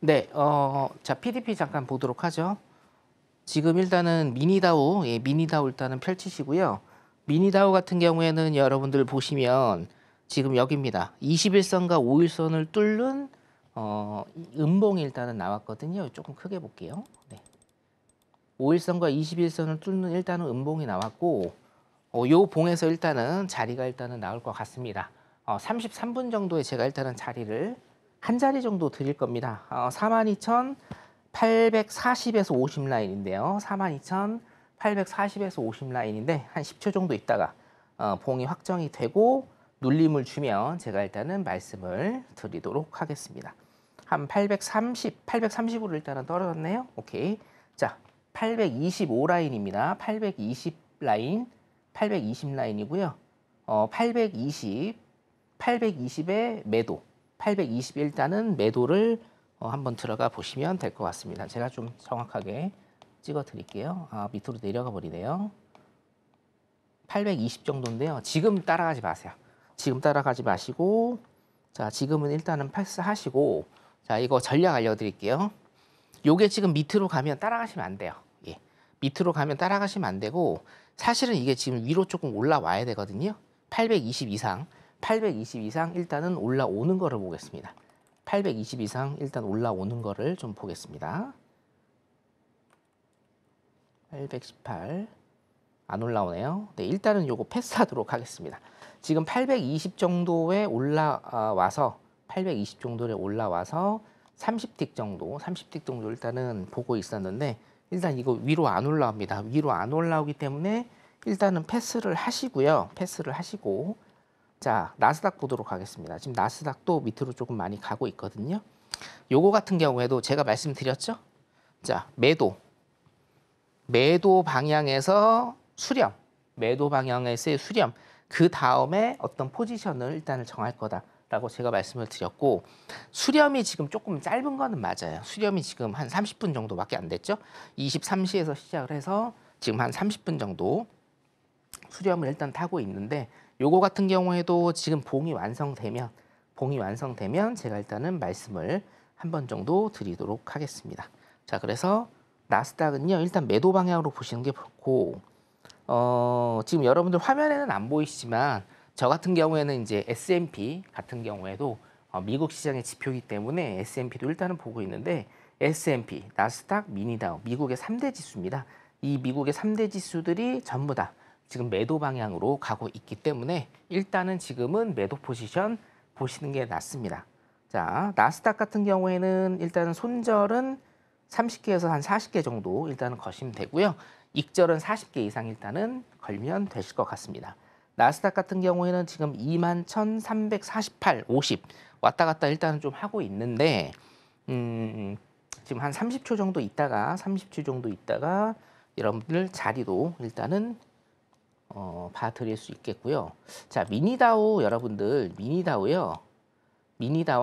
네, 자, PDP 잠깐 보도록 하죠. 지금 일단은 미니다우, 미니다우 일단은 펼치시고요. 미니다우 같은 경우에는 여러분들 보시면 지금 여기입니다. 21선과 5일선을 뚫는 음봉이 일단은 나왔거든요. 조금 크게 볼게요. 네. 5일선과 21선을 뚫는 일단은 음봉이 나왔고, 요 봉에서 일단은 자리가 일단은 나올 것 같습니다. 33분 정도에 제가 일단은 자리를 한 자리 정도 드릴 겁니다. 42,840에서 50 라인인데요. 42,840에서 50 라인인데 한 10초 정도 있다가 봉이 확정이 되고 눌림을 주면 제가 일단은 말씀을 드리도록 하겠습니다. 한 830으로 일단은 떨어졌네요. 오케이. 자, 825 라인입니다. 820 라인, 820 라인이고요. 820의 매도. 820 일단은 매도를 한번 들어가 보시면 될 것 같습니다. 제가 좀 정확하게 찍어 드릴게요. 밑으로 내려가 버리네요. 820 정도인데요. 지금 따라가지 마세요. 지금 따라가지 마시고, 자, 지금은 일단은 패스하시고, 자, 이거 전략 알려드릴게요. 요게 지금 밑으로 가면 따라가시면 안 돼요. 예. 밑으로 가면 따라가시면 안 되고, 사실은 이게 지금 위로 조금 올라와야 되거든요. 820 이상. 820 이상 일단은 올라오는 거를 보겠습니다. 820 이상 일단 올라오는 거를 좀 보겠습니다. 818 안 올라오네요. 네, 일단은 요거 패스하도록 하겠습니다. 지금 820 정도에 올라와서 820 정도에 올라와서 30틱 정도 일단은 보고 있었는데 일단 이거 위로 안 올라옵니다. 위로 안 올라오기 때문에 일단은 패스를 하시고요. 패스를 하시고 자, 나스닥 보도록 하겠습니다. 지금 나스닥도 밑으로 조금 많이 가고 있거든요. 요거 같은 경우에도 제가 말씀드렸죠? 자, 매도 방향에서 수렴, 매도 방향에서의 수렴, 그 다음에 어떤 포지션을 일단을 정할 거다라고 제가 말씀을 드렸고, 수렴이 지금 조금 짧은 거는 맞아요. 수렴이 지금 한 30분 정도밖에 안 됐죠? 23시에서 시작을 해서 지금 한 30분 정도 수렴을 일단 타고 있는데, 요거 같은 경우에도 지금 봉이 완성되면 제가 일단은 말씀을 한 번 정도 드리도록 하겠습니다. 자, 그래서 나스닥은요, 일단 매도 방향으로 보시는 게 좋고, 지금 여러분들 화면에는 안 보이시지만 저 같은 경우에는 이제 S&P 같은 경우에도 미국 시장의 지표이기 때문에 S&P도 일단은 보고 있는데, S&P, 나스닥, 미니다우, 미국의 3대 지수입니다. 이 미국의 3대 지수들이 전부 다 지금 매도 방향으로 가고 있기 때문에 일단은 지금은 매도 포지션 보시는 게 낫습니다. 자, 나스닥 같은 경우에는 일단은 손절은 30개에서 한 40개 정도 일단은 거시면 되고요. 익절은 40개 이상 일단은 걸면 되실 것 같습니다. 나스닥 같은 경우에는 지금 21,348, 50 왔다 갔다 일단은 좀 하고 있는데 지금 한 30초 정도 있다가 여러분들 자리도 일단은 봐드릴 수 있겠고요. 자, 미니다우 여러분들 미니다우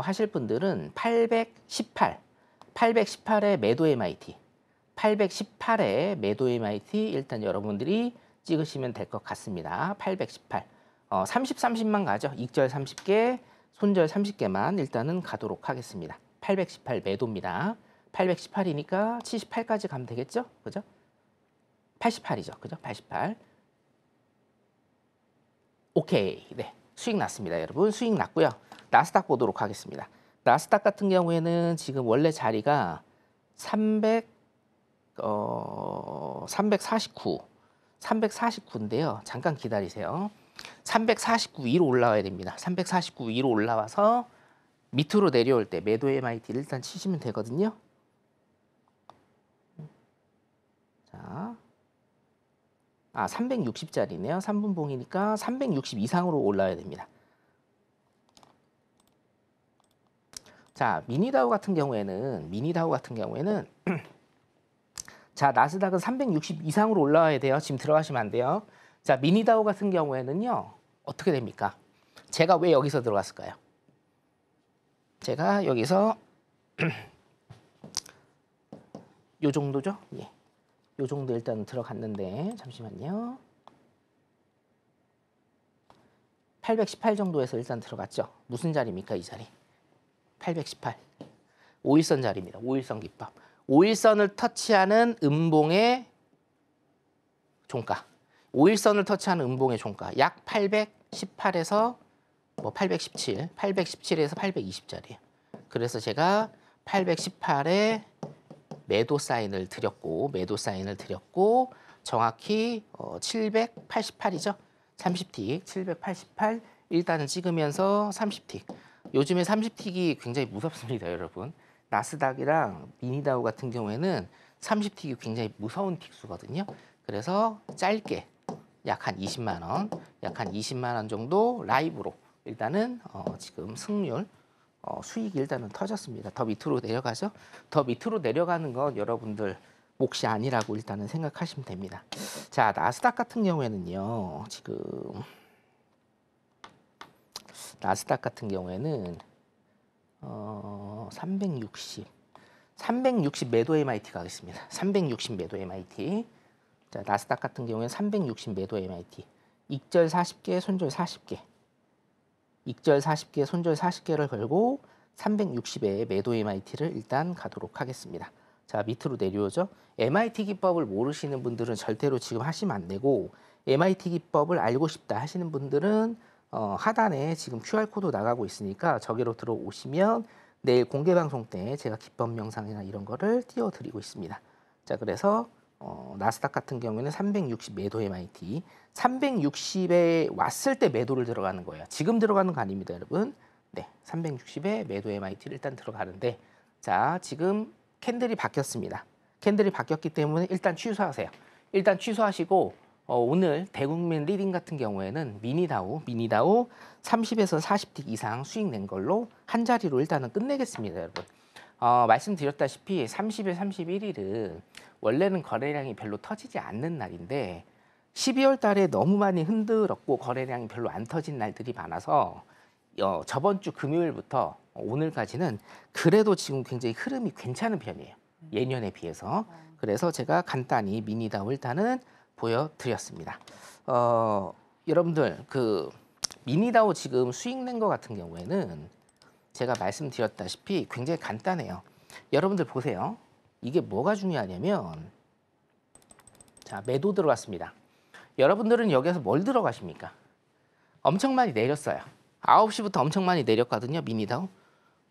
하실 분들은 818의 매도 MIT 818의 매도 MIT 일단 여러분들이 찍으시면 될 것 같습니다. 818 30만 가죠. 익절 30개, 손절 30개만 일단은 가도록 하겠습니다. 818 매도입니다. 818이니까 78까지 가면 되겠죠? 그죠? 88이죠. 그죠? 88. 오케이. 네. 수익 났습니다, 여러분. 수익 났고요. 나스닥 보도록 하겠습니다. 나스닥 같은 경우에는 지금 원래 자리가 349인데요. 잠깐 기다리세요. 349 위로 올라와야 됩니다. 349 위로 올라와서 밑으로 내려올 때 매도 MIT를 일단 치시면 되거든요. 자, 360짜리네요. 3분봉이니까 360 이상으로 올라와야 됩니다. 자, 미니다우 같은 경우에는 자, 나스닥은 360 이상으로 올라와야 돼요. 지금 들어가시면 안 돼요. 자, 미니다우 같은 경우에는요. 어떻게 됩니까? 제가 왜 여기서 들어갔을까요? 제가 여기서 요 정도죠? 예. 요 정도 일단 들어갔는데 잠시만요. 818 정도에서 일단 들어갔죠. 무슨 자리입니까, 이 자리? 818. 5일선 자리입니다. 5일선 기법. 5일선을 터치하는 음봉의 종가. 5일선을 터치하는 음봉의 종가. 약 818에서 817, 817에서 820짜리예요. 그래서 제가 818에 매도 사인을 드렸고 정확히 788이죠. 30틱, 788 일단은 찍으면서 30틱. 요즘에 30틱이 굉장히 무섭습니다, 여러분. 나스닥이랑 미니다우 같은 경우에는 30틱이 굉장히 무서운 틱수거든요. 그래서 짧게 약 한 20만 원 정도 라이브로 일단은 지금 승률 수익이 일단은 터졌습니다. 더 밑으로 내려가죠. 더 밑으로 내려가는 건 여러분들 몫이 아니라고 일단은 생각하시면 됩니다. 자, 나스닥 같은 경우에는요. 지금 나스닥 같은 경우에는 360 매도 MIT 가겠습니다. 360 매도 MIT. 자, 나스닥 같은 경우에는 360 매도 MIT. 익절 40개, 손절 40개. 익절 40개, 손절 40개를 걸고 360의 매도 MIT를 일단 가도록 하겠습니다. 자, 밑으로 내려오죠. MIT 기법을 모르시는 분들은 절대로 지금 하시면 안 되고 MIT 기법을 알고 싶다 하시는 분들은 하단에 지금 QR코드 나가고 있으니까 저기로 들어오시면 내일 공개 방송 때 제가 기법 영상이나 이런 거를 띄워드리고 있습니다. 자, 그래서 나스닥 같은 경우에는 360 매도 MIT 360에 왔을 때 매도를 들어가는 거예요. 지금 들어가는 거 아닙니다, 여러분. 네, 360에 매도 MIT를 일단 들어가는데 자, 지금 캔들이 바뀌었습니다. 캔들이 바뀌었기 때문에 일단 취소하세요. 일단 취소하시고 오늘 대국민 리딩 같은 경우에는 미니다우 30에서 40틱 이상 수익 낸 걸로 한 자리로 일단은 끝내겠습니다, 여러분. 말씀드렸다시피 30일, 31일은 원래는 거래량이 별로 터지지 않는 날인데 12월 달에 너무 많이 흔들었고 거래량이 별로 안 터진 날들이 많아서 저번 주 금요일부터 오늘까지는 그래도 지금 굉장히 흐름이 괜찮은 편이에요. 예년에 비해서. 그래서 제가 간단히 미니다우 일단은 보여드렸습니다. 여러분들 그 미니다우 지금 수익 낸 거 같은 경우에는 제가 말씀드렸다시피 굉장히 간단해요. 여러분들 보세요. 이게 뭐가 중요하냐면 자, 매도 들어갔습니다. 여러분들은 여기서 뭘 들어가십니까? 엄청 많이 내렸어요. 9시부터 엄청 많이 내렸거든요, 미니다우.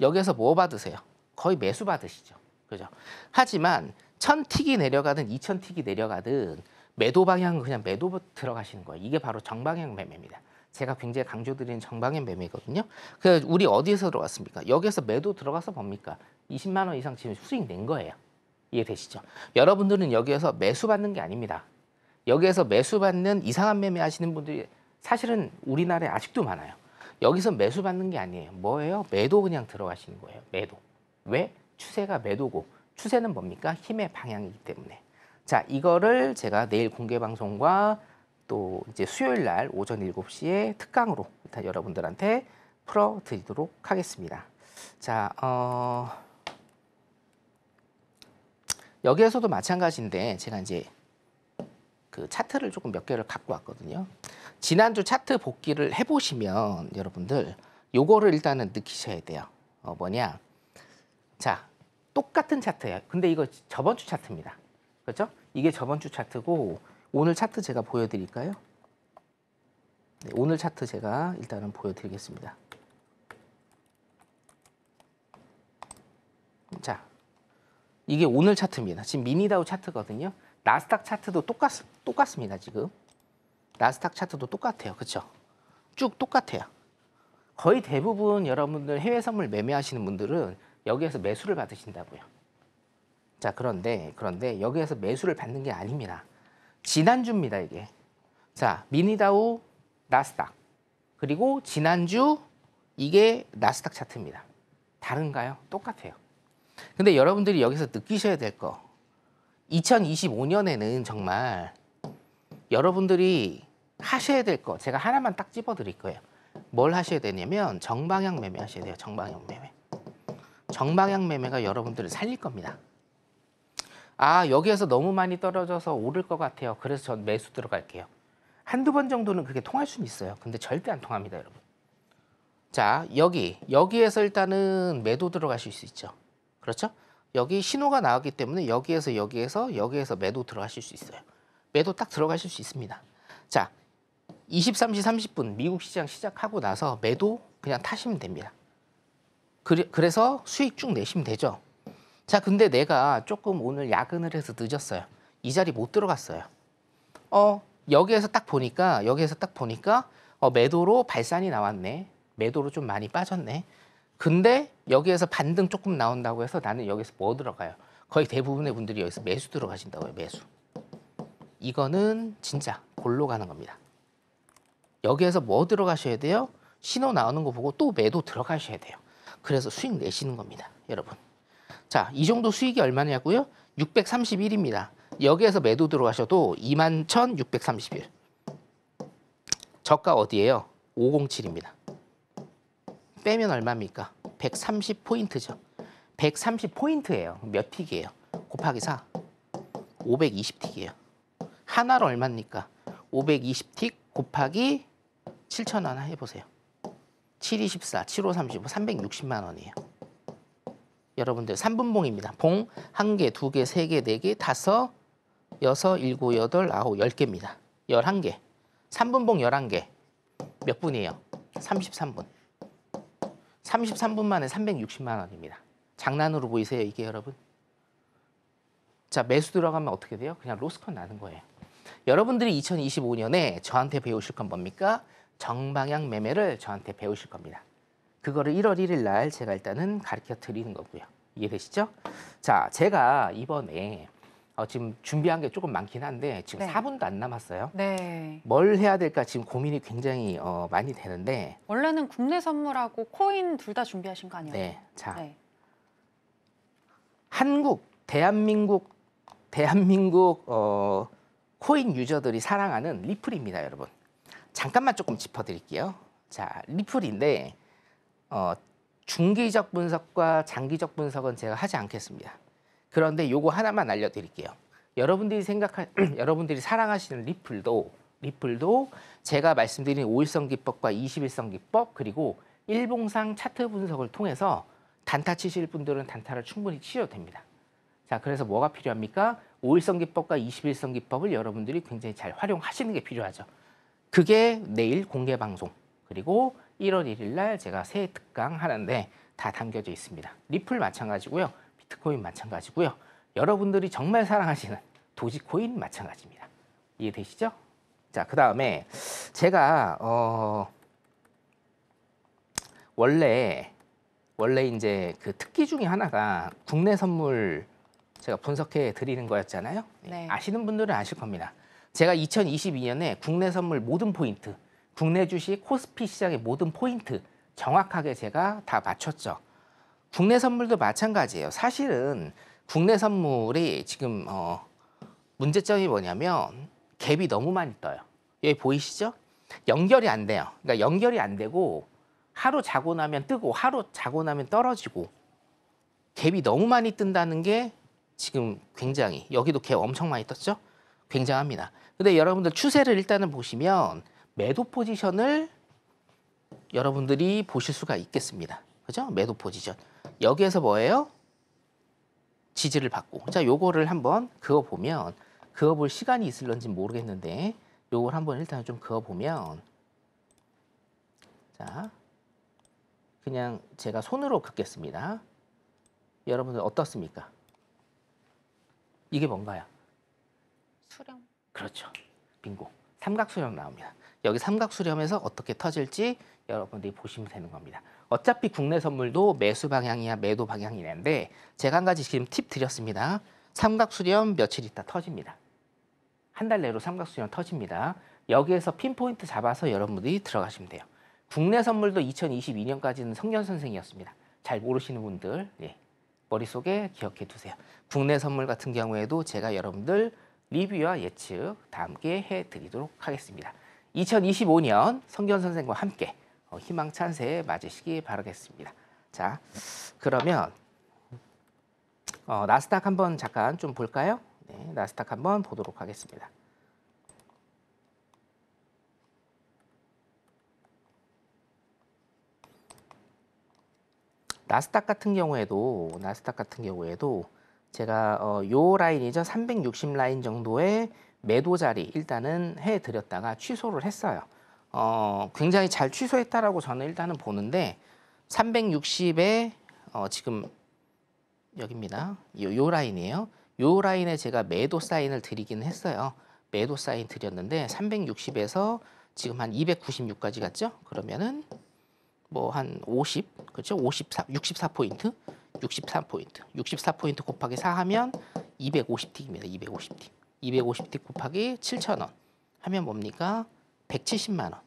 여기서 뭐 받으세요? 거의 매수 받으시죠. 그죠? 하지만 1000틱이 내려가든 2000틱이 내려가든 매도 방향은 그냥 매도 들어가시는 거예요. 이게 바로 정방향 매매입니다. 제가 굉장히 강조드리는 정방향 매매거든요. 그래서 우리 어디에서 들어갔습니까? 여기에서 매도 들어가서 뭡니까? 20만 원 이상 지금 수익 낸 거예요. 이해되시죠? 여러분들은 여기에서 매수 받는 게 아닙니다. 여기에서 매수 받는 이상한 매매 하시는 분들이 사실은 우리나라에 아직도 많아요. 여기서 매수 받는 게 아니에요. 뭐예요? 매도 그냥 들어가시는 거예요. 매도. 왜? 추세가 매도고 추세는 뭡니까? 힘의 방향이기 때문에. 자, 이거를 제가 내일 공개 방송과 또 이제 수요일 날 오전 7시에 특강으로 일단 여러분들한테 풀어드리도록 하겠습니다. 자, 여기에서도 마찬가지인데 제가 이제 그 차트를 조금 몇 개를 갖고 왔거든요. 지난주 차트 복기를 해보시면 여러분들 요거를 일단은 느끼셔야 돼요. 뭐냐? 자, 똑같은 차트예요. 근데 이거 저번 주 차트입니다. 그렇죠? 이게 저번 주 차트고 오늘 차트 제가 보여드릴까요? 네, 오늘 차트 제가 일단은 보여드리겠습니다. 자, 이게 오늘 차트입니다. 지금 미니다우 차트거든요. 나스닥 차트도 똑같습니다. 지금 나스닥 차트도 똑같아요. 그렇죠? 쭉 똑같아요. 거의 대부분 여러분들 해외 선물 매매하시는 분들은 여기에서 매수를 받으신다고요. 자, 그런데 여기에서 매수를 받는 게 아닙니다. 지난주입니다, 이게. 자, 미니다우, 나스닥. 그리고 지난주 이게 나스닥 차트입니다. 다른가요? 똑같아요. 근데 여러분들이 여기서 느끼셔야 될 거. 2025년에는 정말 여러분들이 하셔야 될 거 제가 하나만 딱 집어 드릴 거예요. 뭘 하셔야 되냐면 정방향 매매 하셔야 돼요. 정방향 매매. 정방향 매매가 여러분들을 살릴 겁니다. 아, 여기에서 너무 많이 떨어져서 오를 것 같아요. 그래서 전 매수 들어갈게요. 한두 번 정도는 그게 통할 수는 있어요. 근데 절대 안 통합니다, 여러분. 자, 여기에서 일단은 매도 들어가실 수 있죠. 그렇죠? 여기 신호가 나왔기 때문에 여기에서 매도 들어가실 수 있어요. 매도 딱 들어가실 수 있습니다. 자, 23시 30분 미국 시장 시작하고 나서 매도 그냥 타시면 됩니다. 그래서 수익 쭉 내시면 되죠. 자, 근데 내가 조금 오늘 야근을 해서 늦었어요. 이 자리 못 들어갔어요. 여기에서 딱 보니까 매도로 발산이 나왔네. 매도로 좀 많이 빠졌네. 근데 여기에서 반등 조금 나온다고 해서 나는 여기서 뭐 들어가요? 거의 대부분의 분들이 여기서 매수 들어가신다고요. 매수. 이거는 진짜 골로 가는 겁니다. 여기에서 뭐 들어가셔야 돼요? 신호 나오는 거 보고 또 매도 들어가셔야 돼요. 그래서 수익 내시는 겁니다, 여러분. 자, 이 정도 수익이 얼마냐고요? 631입니다. 여기에서 매도 들어가셔도 21,631. 저가 어디예요? 507입니다. 빼면 얼마입니까? 130포인트죠. 130포인트예요. 몇 틱이에요? 곱하기 4. 520틱이에요. 하나로 얼마입니까? 520틱 곱하기 7,000원 해보세요. 724, 7535, 360만 원이에요. 여러분들 3분봉입니다. 봉 1개, 2개, 3개, 4개, 5, 6, 7, 8, 9, 10개입니다. 11개. 3분봉 11개. 몇 분이에요? 33분. 33분 만에 360만 원입니다. 장난으로 보이세요, 이게 여러분? 자, 매수 들어가면 어떻게 돼요? 그냥 로스컨 나는 거예요. 여러분들이 2025년에 저한테 배우실 건 뭡니까? 정방향 매매를 저한테 배우실 겁니다. 그거를 1월 1일 날 제가 일단은 가르쳐 드리는 거고요. 이해되시죠? 자, 제가 이번에 지금 준비한 게 조금 많긴 한데 지금 네. 4분도 안 남았어요. 네. 뭘 해야 될까 지금 고민이 굉장히 많이 되는데 원래는 국내 선물하고 코인 둘 다 준비하신 거 아니에요? 네, 자, 네. 대한민국 코인 유저들이 사랑하는 리플입니다, 여러분. 잠깐만 조금 짚어드릴게요. 자, 리플인데 중기적 분석과 장기적 분석은 제가 하지 않겠습니다. 그런데 요거 하나만 알려드릴게요. 여러분들이 사랑하시는 리플도 제가 말씀드린 5일선 기법과 21선 기법 그리고 일봉상 차트 분석을 통해서 단타 치실 분들은 단타를 충분히 치셔도 됩니다. 자, 그래서 뭐가 필요합니까? 5일선 기법과 21선 기법을 여러분들이 굉장히 잘 활용하시는 게 필요하죠. 그게 내일 공개 방송 그리고 1월 1일 날 제가 새 특강 하는데 다 담겨져 있습니다. 리플 마찬가지고요. 비트코인 마찬가지고요. 여러분들이 정말 사랑하시는 도지코인 마찬가지입니다. 이해되시죠? 자, 그 다음에 제가 원래 이제 그 특기 중에 하나가 국내 선물 제가 분석해 드리는 거였잖아요. 네. 아시는 분들은 아실 겁니다. 제가 2022년에 국내 선물 모든 포인트, 국내 주식 코스피 시장의 모든 포인트 정확하게 제가 다 맞췄죠. 국내 선물도 마찬가지예요. 사실은 국내 선물이 지금 문제점이 뭐냐면 갭이 너무 많이 떠요. 여기 보이시죠? 연결이 안 돼요. 그러니까 연결이 안 되고 하루 자고 나면 뜨고 하루 자고 나면 떨어지고 갭이 너무 많이 뜬다는 게 지금 굉장히 여기도 갭 엄청 많이 떴죠? 굉장합니다. 근데 여러분들 추세를 일단은 보시면 매도 포지션을 여러분들이 보실 수가 있겠습니다. 그죠? 매도 포지션. 여기에서 뭐예요? 지지를 받고. 자, 요거를 한번 그어보면, 그어볼 시간이 있을런지 모르겠는데, 요걸 한번 일단 좀 그어보면, 자, 그냥 제가 손으로 긋겠습니다. 여러분들 어떻습니까? 이게 뭔가요? 수렴. 그렇죠. 빙고. 삼각수렴 나옵니다. 여기 삼각수렴에서 어떻게 터질지 여러분들이 보시면 되는 겁니다. 어차피 국내 선물도 매수 방향이야 매도 방향이라는데 제가 한 가지 지금 팁 드렸습니다. 삼각수렴 며칠 있다 터집니다. 한 달 내로 삼각수렴 터집니다. 여기에서 핀포인트 잡아서 여러분들이 들어가시면 돼요. 국내 선물도 2022년까지는 성년 선생이었습니다. 잘 모르시는 분들 머릿속에 기억해 두세요. 국내 선물 같은 경우에도 제가 여러분들 리뷰와 예측 다 함께 해드리도록 하겠습니다. 2025년 성견 선생과 함께 희망찬 새해 맞으시기 바라겠습니다. 자, 그러면 나스닥 한번 잠깐 좀 볼까요? 네, 나스닥 한번 보도록 하겠습니다. 나스닥 같은 경우에도 제가 요 라인이죠. 360 라인 정도의 매도 자리 일단은 해드렸다가 취소를 했어요. 굉장히 잘 취소했다라고 저는 일단은 보는데 360에 지금 여기입니다. 요 라인이에요. 요 라인에 제가 매도 사인을 드리긴 했어요. 매도 사인 드렸는데 360에서 지금 한 296까지 갔죠? 그러면은 뭐 한 50, 그렇죠? 64포인트, 64포인트. 64포인트 곱하기 4 하면 250틱입니다. 250틱. 250틱 곱하기 7,000원 하면 뭡니까? 170만 원.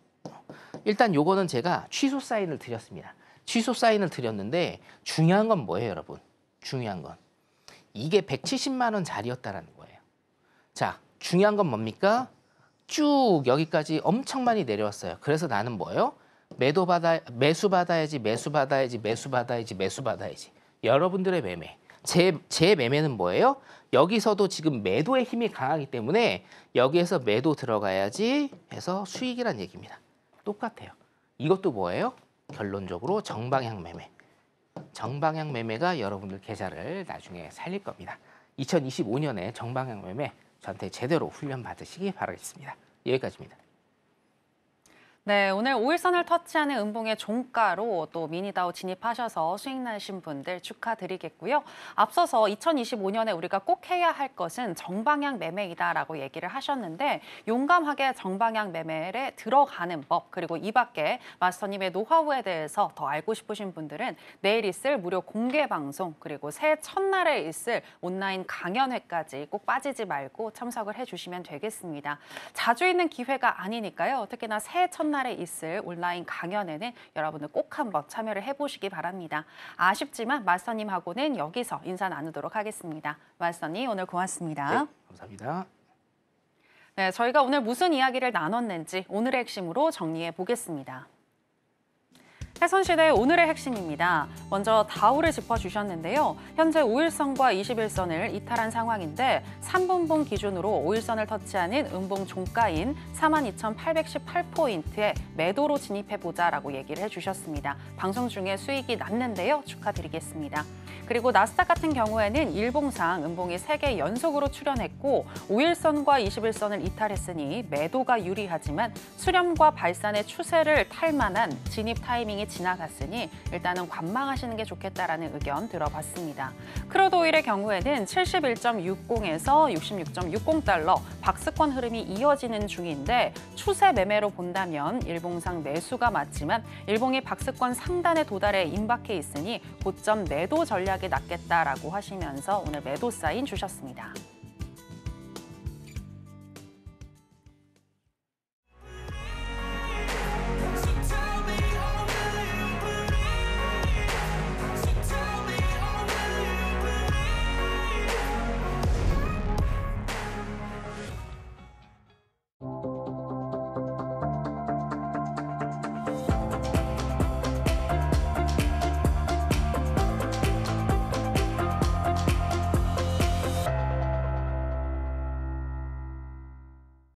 일단 요거는 제가 취소 사인을 드렸습니다. 취소 사인을 드렸는데 중요한 건 뭐예요, 여러분? 중요한 건 이게 170만 원 자리였다라는 거예요. 자, 중요한 건 뭡니까? 쭉 여기까지 엄청 많이 내려왔어요. 그래서 나는 뭐예요? 매수 받아야지. 여러분들의 매매. 제 매매는 뭐예요? 여기서도 지금 매도의 힘이 강하기 때문에 여기에서 매도 들어가야지 해서 수익이란 얘기입니다. 똑같아요. 이것도 뭐예요? 결론적으로 정방향 매매. 정방향 매매가 여러분들 계좌를 나중에 살릴 겁니다. 2025년에 정방향 매매 저한테 제대로 훈련 받으시기 바라겠습니다. 여기까지입니다. 네, 오늘 5일선을 터치하는 음봉의 종가로 또 미니다우 진입하셔서 수익 나신 분들 축하드리겠고요. 앞서서 2025년에 우리가 꼭 해야 할 것은 정방향 매매이다라고 얘기를 하셨는데 용감하게 정방향 매매에 들어가는 법 그리고 이 밖에 마스터님의 노하우에 대해서 더 알고 싶으신 분들은 내일 있을 무료 공개 방송 그리고 새해 첫날에 있을 온라인 강연회까지 꼭 빠지지 말고 참석을 해주시면 되겠습니다. 자주 있는 기회가 아니니까요. 특히나 새해 첫날에 있을 온라인 강연에는 여러분들 꼭 한번 참여를 해보시기 바랍니다. 아쉽지만 마스터님하고는 여기서 인사 나누도록 하겠습니다. 마스터님 오늘 고맙습니다. 네, 감사합니다. 네, 저희가 오늘 무슨 이야기를 나눴는지 오늘의 핵심으로 정리해 보겠습니다. 해선시대의 오늘의 핵심입니다. 먼저 다우를 짚어주셨는데요. 현재 5일선과 21선을 이탈한 상황인데 3분봉 기준으로 5일선을 터치하는 음봉 종가인 42,818포인트에 매도로 진입해보자라고 얘기를 해주셨습니다. 방송 중에 수익이 났는데요. 축하드리겠습니다. 그리고 나스닥 같은 경우에는 일봉상 음봉이 3개 연속으로 출현했고 5일선과 21선을 이탈했으니 매도가 유리하지만 수렴과 발산의 추세를 탈 만한 진입 타이밍이 지나갔으니 일단은 관망하시는 게 좋겠다라는 의견 들어봤습니다. 크루드 오일의 경우에는 71.60에서 66.60달러 박스권 흐름이 이어지는 중인데 추세 매매로 본다면 일봉상 매수가 맞지만 일봉이 박스권 상단에 도달해 임박해 있으니 고점 매도 전략이 낫겠다라고 하시면서 오늘 매도 사인 주셨습니다.